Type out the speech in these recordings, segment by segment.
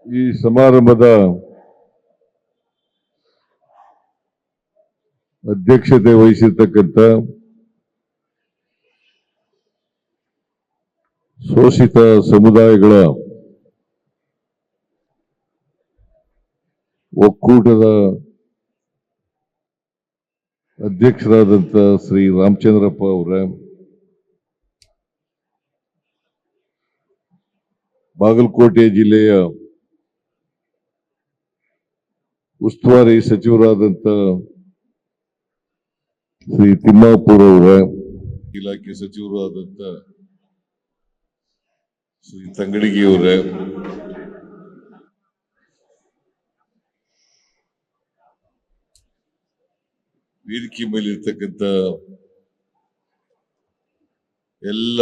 ಈ ಸಮಾರಂಭದ ಅಧ್ಯಕ್ಷತೆ ವಹಿಸಿರ್ತಕ್ಕಂಥ ಶೋಷಿತ ಸಮುದಾಯಗಳ ಒಕ್ಕೂಟದ ಅಧ್ಯಕ್ಷರಾದಂಥ ಶ್ರೀ ರಾಮಚಂದ್ರಪ್ಪ ಅವರ, ಬಾಗಲಕೋಟೆ ಜಿಲ್ಲೆಯ ಉಸ್ತುವಾರಿ ಸಚಿವರಾದಂಥ ಶ್ರೀ ತಿಮ್ಮಾಪುರ ಅವರ, ಇಲಾಖೆ ಸಚಿವರಾದಂಥ ಶ್ರೀ ತಂಗಡಗಿಯವರ, ವೇದಿಕೆ ಮೇಲಿರ್ತಕ್ಕಂಥ ಎಲ್ಲ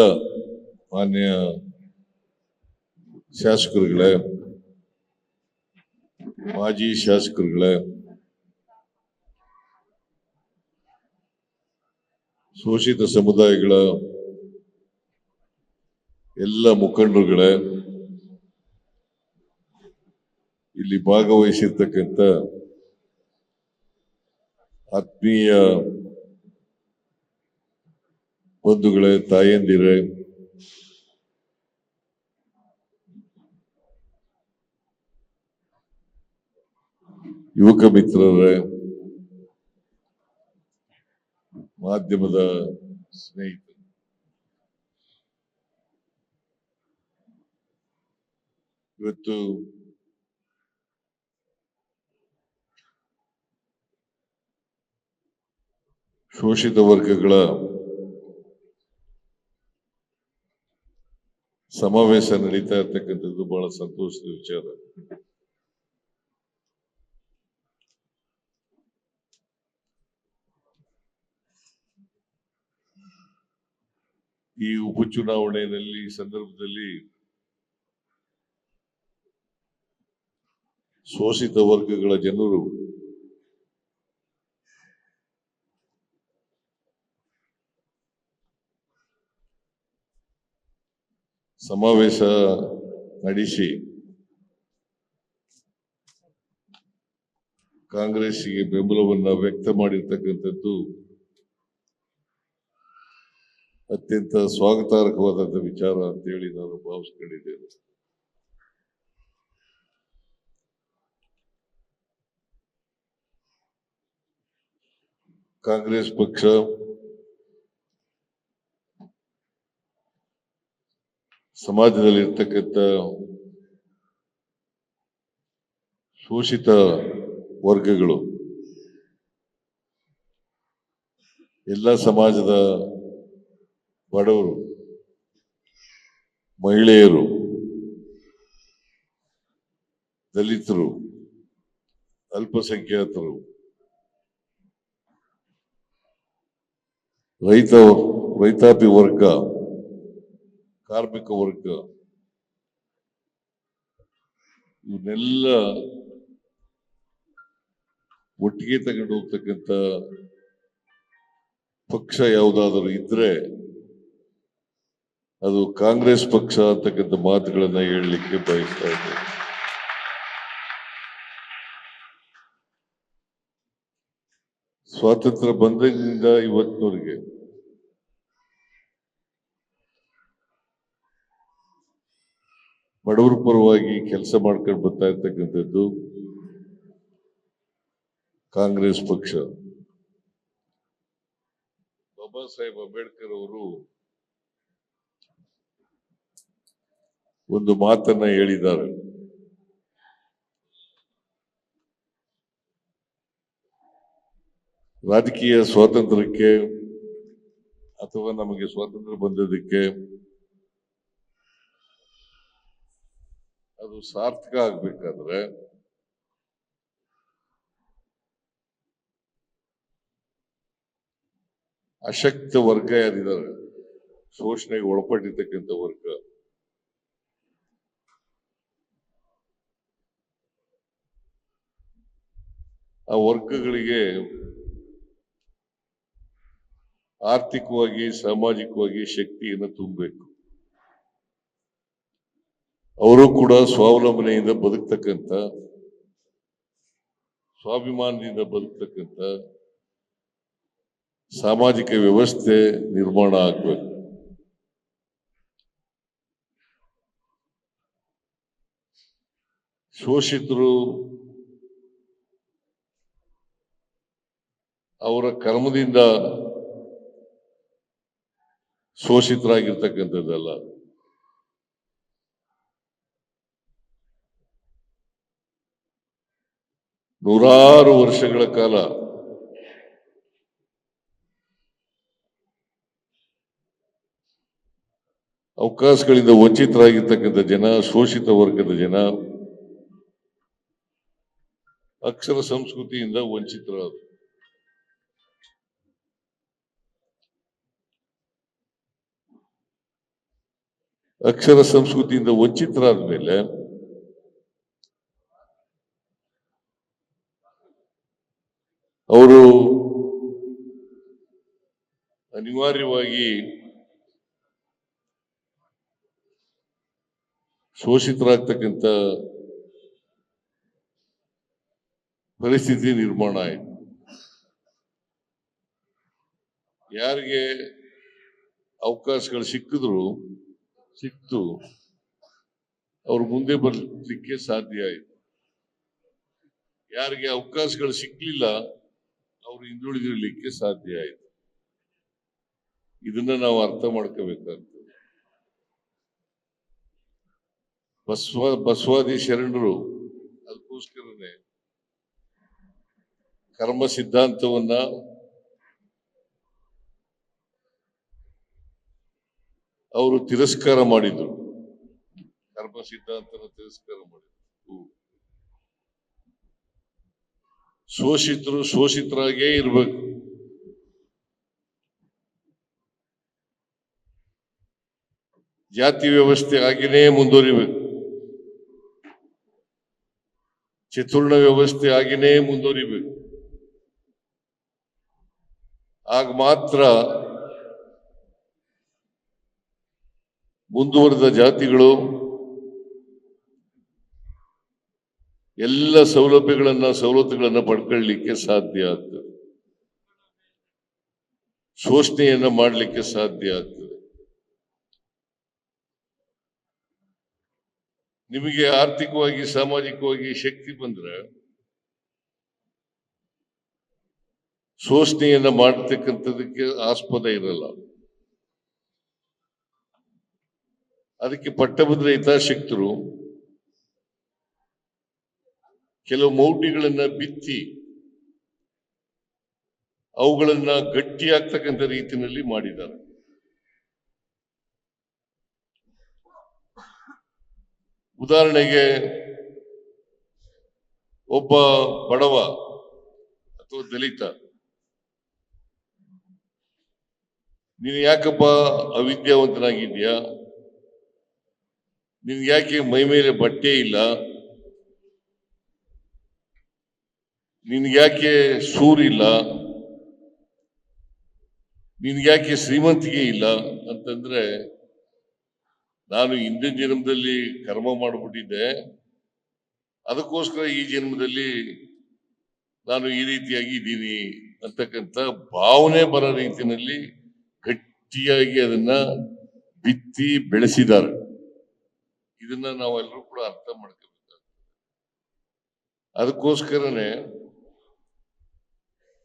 ಮಾನ್ಯ ಶಾಸಕರುಗಳೇ, ಮಾಜಿ ಶಾಸಕರುಗಳೇ, ಶೋಷಿತ ಸಮುದಾಯಗಳ ಎಲ್ಲ ಮುಖಂಡರುಗಳೇ, ಇಲ್ಲಿ ಭಾಗವಹಿಸಿರ್ತಕ್ಕಂಥ ಆತ್ಮೀಯ ಬಂಧುಗಳೇ, ತಾಯಂದಿರೇ, ಯುವಕ ಮಿತ್ರರೇ, ಮಾಧ್ಯಮದ ಸ್ನೇಹಿತರು, ಇವತ್ತು ಶೋಷಿತ ವರ್ಗಗಳ ಸಮಾವೇಶ ನಡೀತಾ ಇರ್ತಕ್ಕಂಥದ್ದು ಬಹಳ ಸಂತೋಷದ ವಿಚಾರ. ಈ ಉಪಚುನಾವಣೆಯಲ್ಲಿ ಸಂದರ್ಭದಲ್ಲಿ ಶೋಷಿತ ವರ್ಗಗಳ ಜನರು ಸಮಾವೇಶ ನಡೆಸಿ ಕಾಂಗ್ರೆಸ್ಸಿಗೆ ಬೆಂಬಲವನ್ನ ವ್ಯಕ್ತ ಮಾಡಿರ್ತಕ್ಕಂಥದ್ದು ಅತ್ಯಂತ ಸ್ವಾಗತಾರ್ಹವಾದಂಥ ವಿಚಾರ ಅಂತೇಳಿ ನಾನು ಭಾವಿಸ್ಕೊಂಡಿದ್ದೇನೆ. ಕಾಂಗ್ರೆಸ್ ಪಕ್ಷ ಸಮಾಜದಲ್ಲಿ ಇರ್ತಕ್ಕಂಥ ಶೋಷಿತ ವರ್ಗಗಳು, ಎಲ್ಲ ಸಮಾಜದ ಬಡವರು, ಮಹಿಳೆಯರು, ದಲಿತರು, ಅಲ್ಪಸಂಖ್ಯಾತರು, ರೈತಾಪಿ ವರ್ಗ, ಕಾರ್ಮಿಕ ವರ್ಗ, ಇವನ್ನೆಲ್ಲ ಒಟ್ಟಿಗೆ ತಗೊಂಡು ಹೋಗ್ತಕ್ಕಂಥ ಪಕ್ಷ ಯಾವುದಾದರೂ ಇದ್ರೆ ಅದು ಕಾಂಗ್ರೆಸ್ ಪಕ್ಷ ಅಂತಕ್ಕಂಥ ಮಾತುಗಳನ್ನ ಹೇಳಲಿಕ್ಕೆ ಬಯಸ್ತಾ ಇದ್ದೇನೆ. ಸ್ವಾತಂತ್ರ್ಯ ಬಂದಾಗಿನಿಂದ ಇವತ್ತಿನವರೆಗೆ ಬಡವರ ಪರವಾಗಿ ಕೆಲಸ ಮಾಡ್ಕೊಂಡು ಬರ್ತಾ ಇರ್ತಕ್ಕಂಥದ್ದು ಕಾಂಗ್ರೆಸ್ ಪಕ್ಷ. ಬಾಬಾ ಸಾಹೇಬ್ ಅಂಬೇಡ್ಕರ್ ಅವರು ಒಂದು ಮಾತನ್ನ ಹೇಳಿದ್ದಾರೆ. ರಾಜಕೀಯ ಸ್ವಾತಂತ್ರ್ಯಕ್ಕೆ ಅಥವಾ ನಮಗೆ ಸ್ವಾತಂತ್ರ್ಯ ಬಂದದಕ್ಕೆ ಅದು ಸಾರ್ಥಕ ಆಗ್ಬೇಕಾದ್ರೆ ಅಶಕ್ತ ವರ್ಗ ಯಾರಿದ್ದಾರೆ, ಶೋಷಣೆಗೆ ಒಳಪಟ್ಟಿರ್ತಕ್ಕಂಥ ವರ್ಗ, ಆ ವರ್ಗಗಳಿಗೆ ಆರ್ಥಿಕವಾಗಿ ಸಾಮಾಜಿಕವಾಗಿ ಶಕ್ತಿಯನ್ನು ತುಂಬಬೇಕು. ಅವರು ಕೂಡ ಸ್ವಾವಲಂಬನೆಯಿಂದ ಬದುಕ್ತಕ್ಕಂಥ, ಸ್ವಾಭಿಮಾನದಿಂದ ಬದುಕ್ತಕ್ಕಂಥ ಸಾಮಾಜಿಕ ವ್ಯವಸ್ಥೆ ನಿರ್ಮಾಣ ಆಗಬೇಕು. ಶೋಷಿತರು ಅವರ ಕರ್ಮದಿಂದ ಶೋಷಿತರಾಗಿರ್ತಕ್ಕಂಥದ್ದಲ್ಲ. ನೂರಾರು ವರ್ಷಗಳ ಕಾಲ ಅವಕಾಶಗಳಿಂದ ವಂಚಿತರಾಗಿರ್ತಕ್ಕಂಥ ಜನ, ಶೋಷಿತ ವರ್ಗದ ಜನ, ಅಕ್ಷರ ಸಂಸ್ಕೃತಿಯಿಂದ ವಂಚಿತರಾದರು. ಅಕ್ಷರ ಸಂಸ್ಕೃತಿಯಿಂದ ವಂಚಿತರಾದ ಮೇಲೆ ಅವರು ಅನಿವಾರ್ಯವಾಗಿ ಶೋಷಿತರಾಗ್ತಕ್ಕಂಥ ಪರಿಸ್ಥಿತಿ ನಿರ್ಮಾಣ ಆಯಿತು. ಯಾರಿಗೆ ಅವಕಾಶಗಳು ಸಿಕ್ತು ಅವ್ರು ಮುಂದೆ ಬರ್ಲಿಕ್ಕೆ ಸಾಧ್ಯ ಆಯಿತು. ಯಾರಿಗೆ ಅವಕಾಶಗಳು ಸಿಕ್ಲಿಲ್ಲ ಅವರು ಹಿಂದುಳಿದಿರಲಿಕ್ಕೆ ಸಾಧ್ಯ ಆಯಿತು. ಇದನ್ನ ನಾವು ಅರ್ಥ ಮಾಡ್ಕೋಬೇಕಾಗ್ತದೆ. ಬಸವಾದಿ ಶರಣರು ಅದಕ್ಕೋಸ್ಕರನೇ ಕರ್ಮ ಸಿದ್ಧಾಂತವನ್ನ ಅವರು ತಿರಸ್ಕಾರ ಮಾಡಿದ್ರು. ಕರ್ಮ ಸಿದ್ಧಾಂತನ ತಿರಸ್ಕಾರ ಮಾಡಿದ್ರು. ಶೋಷಿತರು ಶೋಷಿತರಾಗೇ ಇರ್ಬೇಕು. ಜಾತಿ ವ್ಯವಸ್ಥೆ ಆಗಿನೇ ಮುಂದುವರಿಬೇಕು. ಚತುರ್ಣ ವ್ಯವಸ್ಥೆ ಆಗಿನೇ ಮುಂದುವರಿಬೇಕು. ಆಗ ಮಾತ್ರ ಮುಂದುವರೆದ ಜಾತಿಗಳು ಎಲ್ಲ ಸವಲತ್ತುಗಳನ್ನ ಪಡ್ಕೊಳ್ಳಲಿಕ್ಕೆ ಸಾಧ್ಯ ಆಗ್ತದೆ. ಶೋಷಣೆಯನ್ನ ಮಾಡಲಿಕ್ಕೆ ಸಾಧ್ಯ ಆಗ್ತದೆ. ನಿಮಗೆ ಆರ್ಥಿಕವಾಗಿ ಸಾಮಾಜಿಕವಾಗಿ ಶಕ್ತಿ ಬಂದ್ರೆ ಶೋಷಣೆಯನ್ನ ಮಾಡತಕ್ಕಂಥದಕ್ಕೆ ಆಸ್ಪದ ಇರಲ್ಲ. ಅದಕ್ಕೆ ಪಟ್ಟಭದ್ರ ಹಿತಾಸಕ್ತರು ಕೆಲವು ಮೌಢ್ಯಗಳನ್ನ ಬಿತ್ತಿ ಅವುಗಳನ್ನ ಗಟ್ಟಿಯಾಗ್ತಕ್ಕಂಥ ರೀತಿಯಲ್ಲಿ ಮಾಡಿದ್ದಾರೆ. ಉದಾಹರಣೆಗೆ ಒಬ್ಬ ಬಡವ ಅಥವಾ ದಲಿತ ನೀನು ಯಾಕಪ್ಪ ಅವಿದ್ಯಾವಂತನಾಗಿದ್ಯಾ, ನಿನ್ಗೆ ಯಾಕೆ ಮೈ ಮೇಲೆ ಬಟ್ಟೆ ಇಲ್ಲ, ನಿನ್ಗ್ಯಾಕೆ ಸೂರಿಲ್ಲ, ನಿನ್ಗ್ಯಾಕೆ ಶ್ರೀಮಂತಿಗೆ ಇಲ್ಲ ಅಂತಂದ್ರೆ, ನಾನು ಹಿಂದಿನ ಜನ್ಮದಲ್ಲಿ ಕರ್ಮ ಮಾಡಿಬಿಟ್ಟಿದ್ದೆ, ಅದಕ್ಕೋಸ್ಕರ ಈ ಜನ್ಮದಲ್ಲಿ ನಾನು ಈ ರೀತಿಯಾಗಿ ಇದ್ದೀನಿ ಅಂತಕ್ಕಂಥ ಭಾವನೆ ಬರೋ ರೀತಿಯಲ್ಲಿ ಗಟ್ಟಿಯಾಗಿ ಅದನ್ನ ಬಿತ್ತಿ ಬೆಳೆಸಿದ್ದಾರೆ. ಇದನ್ನ ನಾವೆಲ್ಲರೂ ಕೂಡ ಅರ್ಥ ಮಾಡ್ಕೋಬೇಕಾಗ್ತದೆ. ಅದಕ್ಕೋಸ್ಕರನೇ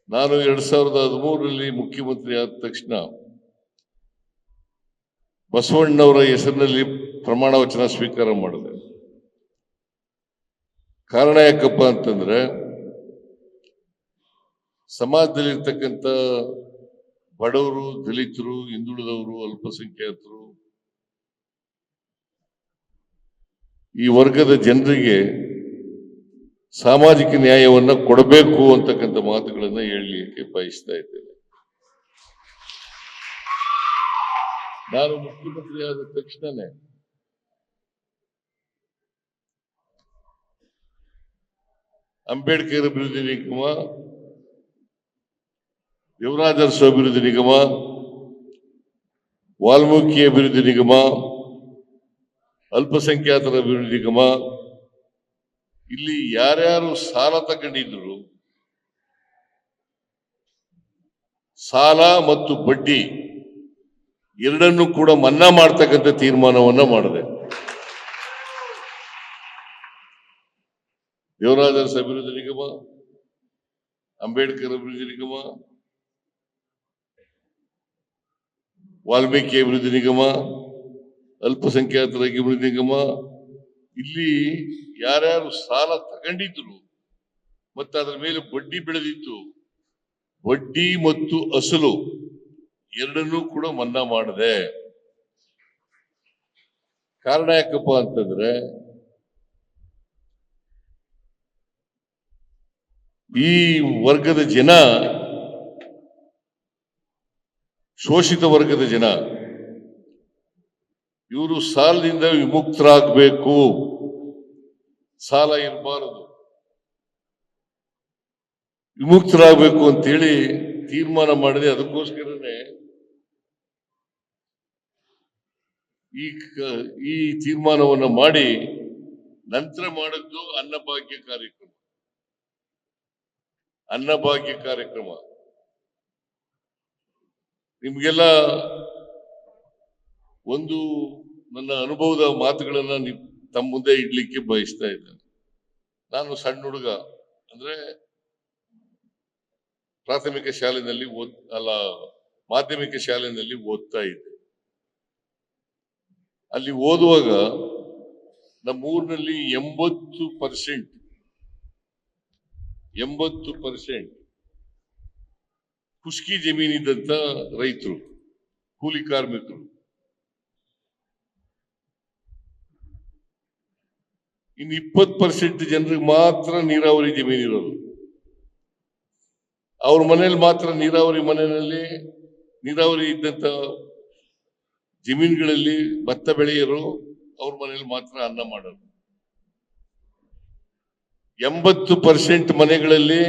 ನಾನು 2013ರಲ್ಲಿ ಮುಖ್ಯಮಂತ್ರಿ ಆದ ತಕ್ಷಣ ಬಸವಣ್ಣವರ ಹೆಸರಿನಲ್ಲಿ ಪ್ರಮಾಣ ವಚನ ಸ್ವೀಕಾರ ಮಾಡಿದೆ. ಕಾರಣ ಯಾಕಪ್ಪ ಅಂತಂದ್ರೆ ಸಮಾಜದಲ್ಲಿರ್ತಕ್ಕಂಥ ಬಡವರು, ದಲಿತರು, ಹಿಂದುಳಿದವರು, ಅಲ್ಪಸಂಖ್ಯಾತರು ಈ ವರ್ಗದ ಜನರಿಗೆ ಸಾಮಾಜಿಕ ನ್ಯಾಯವನ್ನ ಕೊಡಬೇಕು ಅಂತಕ್ಕಂಥ ಮಾತುಗಳನ್ನ ಹೇಳಲಿಕ್ಕೆ ಬಯಸ್ತಾ ಇದ್ದೇನೆ. ನಾನು ಮುಖ್ಯಮಂತ್ರಿ ಆದ ತಕ್ಷಣನೇ ಅಂಬೇಡ್ಕರ್ ಅಭಿವೃದ್ಧಿ ನಿಗಮ, ಯುವರಾಜರ್ಸ್ ಅಭಿವೃದ್ಧಿ ನಿಗಮ, ವಾಲ್ಮೀಕಿ ಅಭಿವೃದ್ಧಿ ನಿಗಮ, ಅಲ್ಪಸಂಖ್ಯಾತರ ಅಭಿವೃದ್ಧಿ ನಿಗಮ, ಇಲ್ಲಿ ಯಾರ್ಯಾರು ಸಾಲ ತಗೊಂಡಿದ್ರು ಸಾಲ ಮತ್ತು ಬಡ್ಡಿ ಎರಡನ್ನೂ ಕೂಡ ಮನ್ನಾ ಮಾಡ್ತಕ್ಕಂಥ ತೀರ್ಮಾನವನ್ನ ಮಾಡಿದೆ. ದೇವರಾಜ ಅಭಿವೃದ್ಧಿ ನಿಗಮ, ಅಂಬೇಡ್ಕರ್ ಅಭಿವೃದ್ಧಿ ನಿಗಮ, ವಾಲ್ಮೀಕಿ ಅಭಿವೃದ್ಧಿ ನಿಗಮ, ಅಲ್ಪಸಂಖ್ಯಾತರ ಅಭಿವೃದ್ಧಿ ನಿಗಮ, ಇಲ್ಲಿ ಯಾರ್ಯಾರು ಸಾಲ ತಗೊಂಡಿದ್ರು ಮತ್ತೆ ಅದರ ಮೇಲೆ ಬಡ್ಡಿ ಬೆಳೆದಿತ್ತು, ಬಡ್ಡಿ ಮತ್ತು ಅಸಲು ಎರಡನ್ನೂ ಕೂಡ ಮನ್ನಾ ಮಾಡಿದೆ. ಕಾರಣ ಯಾಕಪ್ಪ ಅಂತಂದ್ರೆ ಈ ವರ್ಗದ ಜನ, ಶೋಷಿತ ವರ್ಗದ ಜನ, ಇವರು ಸಾಲದಿಂದ ವಿಮುಕ್ತರಾಗಬೇಕು, ಸಾಲ ಇರಬಾರದು, ವಿಮುಕ್ತರಾಗಬೇಕು ಅಂತೇಳಿ ತೀರ್ಮಾನ ಮಾಡಿದೆ. ಅದಕ್ಕೋಸ್ಕರನೇ ಈ ತೀರ್ಮಾನವನ್ನು ಮಾಡಿ ನಂತರ ಮಾಡಿದ್ದು ಅನ್ನಭಾಗ್ಯ ಕಾರ್ಯಕ್ರಮ. ಅನ್ನಭಾಗ್ಯ ಕಾರ್ಯಕ್ರಮ ನಿಮ್ಗೆಲ್ಲ ಒಂದು ನನ್ನ ಅನುಭವದ ಮಾತುಗಳನ್ನ ತಮ್ಮ ಮುಂದೆ ಇಡ್ಲಿಕ್ಕೆ ಬಯಸ್ತಾ ಇದ್ದೇನೆ. ನಾನು ಸಣ್ಣ ಹುಡುಗ, ಅಂದ್ರೆ ಪ್ರಾಥಮಿಕ ಶಾಲೆಯಲ್ಲಿ ಮಾಧ್ಯಮಿಕ ಶಾಲೆಯಲ್ಲಿ ಓದ್ತಾ ಇದ್ದೆ. ಅಲ್ಲಿ ಓದುವಾಗ ನಮ್ಮೂರಿನಲ್ಲಿ 80% ಖುಷ್ಕಿ ಜಮೀನಿದ್ದಂತ ರೈತರು, ಕೂಲಿ ಕಾರ್ಮಿಕರು. ಇನ್ನು 20% ಜನರಿಗೆ ಮಾತ್ರ ನೀರಾವರಿ ಜಮೀನಿರೋದು. ಅವ್ರ ಮನೇಲಿ ಮಾತ್ರ ನೀರಾವರಿ ಇದ್ದಂತ ಜಮೀನುಗಳಲ್ಲಿ ಭತ್ತ ಬೆಳೆಯರು ಅವ್ರ ಮನೇಲಿ ಮಾತ್ರ ಅನ್ನ ಮಾಡೋದು. 80% ಮನೆಗಳಲ್ಲಿ